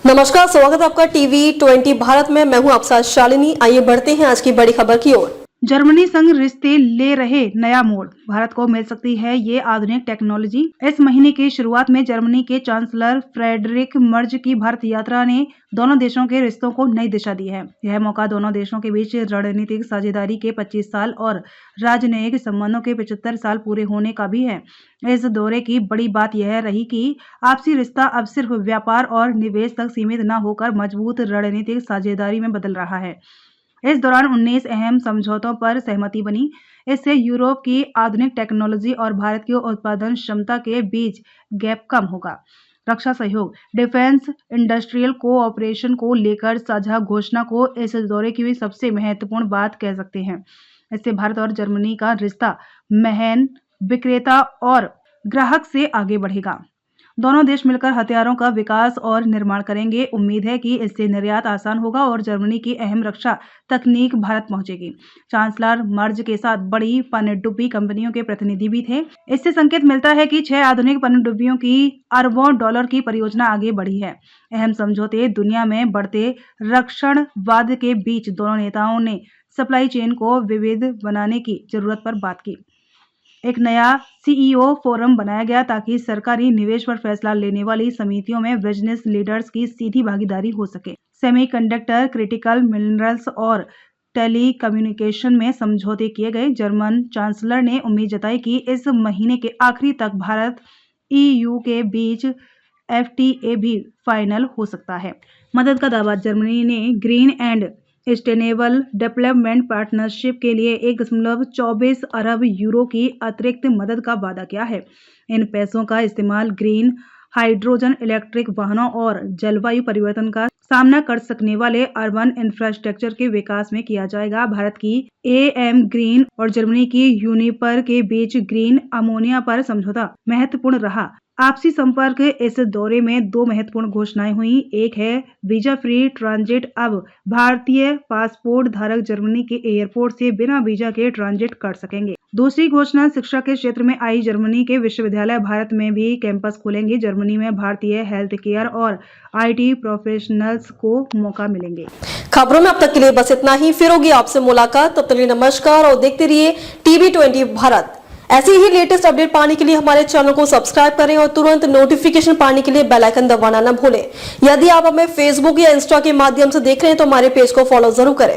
नमस्कार, स्वागत है आपका टीवी 20 भारत में। मैं हूं आपके साथ शालिनी। आइए बढ़ते हैं आज की बड़ी खबर की ओर। जर्मनी संग रिश्ते ले रहे नया मोड़, भारत को मिल सकती है ये आधुनिक टेक्नोलॉजी। इस महीने की शुरुआत में जर्मनी के चांसलर फ्रेडरिक मर्ज की भारत यात्रा ने दोनों देशों के रिश्तों को नई दिशा दी है। यह मौका दोनों देशों के बीच रणनीतिक साझेदारी के 25 साल और राजनयिक संबंधों के 75 साल पूरे होने का भी है। इस दौरे की बड़ी बात यह रही कि आपसी रिश्ता अब सिर्फ व्यापार और निवेश तक सीमित न होकर मजबूत रणनीतिक साझेदारी में बदल रहा है। इस दौरान 19 अहम समझौतों पर सहमति बनी। इससे यूरोप की आधुनिक टेक्नोलॉजी और भारत की उत्पादन क्षमता के बीच गैप कम होगा। रक्षा सहयोग, डिफेंस इंडस्ट्रियल कोऑपरेशन को लेकर साझा घोषणा को इस दौरे की सबसे महत्वपूर्ण बात कह सकते हैं। इससे भारत और जर्मनी का रिश्ता महन विक्रेता और ग्राहक से आगे बढ़ेगा। दोनों देश मिलकर हथियारों का विकास और निर्माण करेंगे। उम्मीद है कि इससे निर्यात आसान होगा और जर्मनी की अहम रक्षा तकनीक भारत पहुंचेगी। चांसलर मर्ज के साथ बड़ी पनडुब्बी कंपनियों के प्रतिनिधि भी थे। इससे संकेत मिलता है कि 6 आधुनिक पनडुब्बियों की अरबों डॉलर की परियोजना आगे बढ़ी है। अहम समझौते दुनिया में बढ़ते रक्षणवाद के बीच दोनों नेताओं ने सप्लाई चेन को विविध बनाने की जरूरत पर बात की। एक नया सीईओ फोरम बनाया गया ताकि सरकारी निवेश पर फैसला लेने वाली समितियों में बिजनेस लीडर्स की सीधी भागीदारी हो सके। सेमीकंडक्टर, क्रिटिकल मिनरल्स और टेलीकम्युनिकेशन में समझौते किए गए। जर्मन चांसलर ने उम्मीद जताई कि इस महीने के आखिरी तक भारत ईयू के बीच एफटीए भी फाइनल हो सकता है। मदद का दावा, जर्मनी ने green and sustainable development partnership के लिए 1.24 अरब यूरो की अतिरिक्त मदद का वादा किया है। इन पैसों का इस्तेमाल ग्रीन हाइड्रोजन, इलेक्ट्रिक वाहनों और जलवायु परिवर्तन का सामना कर सकने वाले अर्बन इंफ्रास्ट्रक्चर के विकास में किया जाएगा। भारत की एएम ग्रीन और जर्मनी की यूनिपर के बीच ग्रीन अमोनिया पर समझौता महत्वपूर्ण रहा। आपसी संपर्क, इस दौरे में 2 महत्वपूर्ण घोषणाएं हुई। एक है वीजा फ्री ट्रांजिट। अब भारतीय पासपोर्ट धारक जर्मनी के एयरपोर्ट से बिना वीजा के ट्रांजिट कर सकेंगे। दूसरी घोषणा, शिक्षा के क्षेत्र में आई। जर्मनी के विश्वविद्यालय भारत में भी कैंपस खोलेंगे। जर्मनी में भारतीय हेल्थ केयर और आईटी प्रोफेशनल्स को मौका मिलेंगे। खबरों में अब तक के लिए बस इतना ही। फिर होगी आपसे मुलाकात, तब तक के लिए नमस्कार और देखते रहिए टीवी 20 भारत। ऐसे ही लेटेस्ट अपडेट पाने के लिए हमारे चैनल को सब्सक्राइब करें और तुरंत नोटिफिकेशन पाने के लिए बेल आइकन दबाना न भूलें। यदि आप हमें फेसबुक या इंस्टा के माध्यम से देख रहे हैं तो हमारे पेज को फॉलो जरूर करें।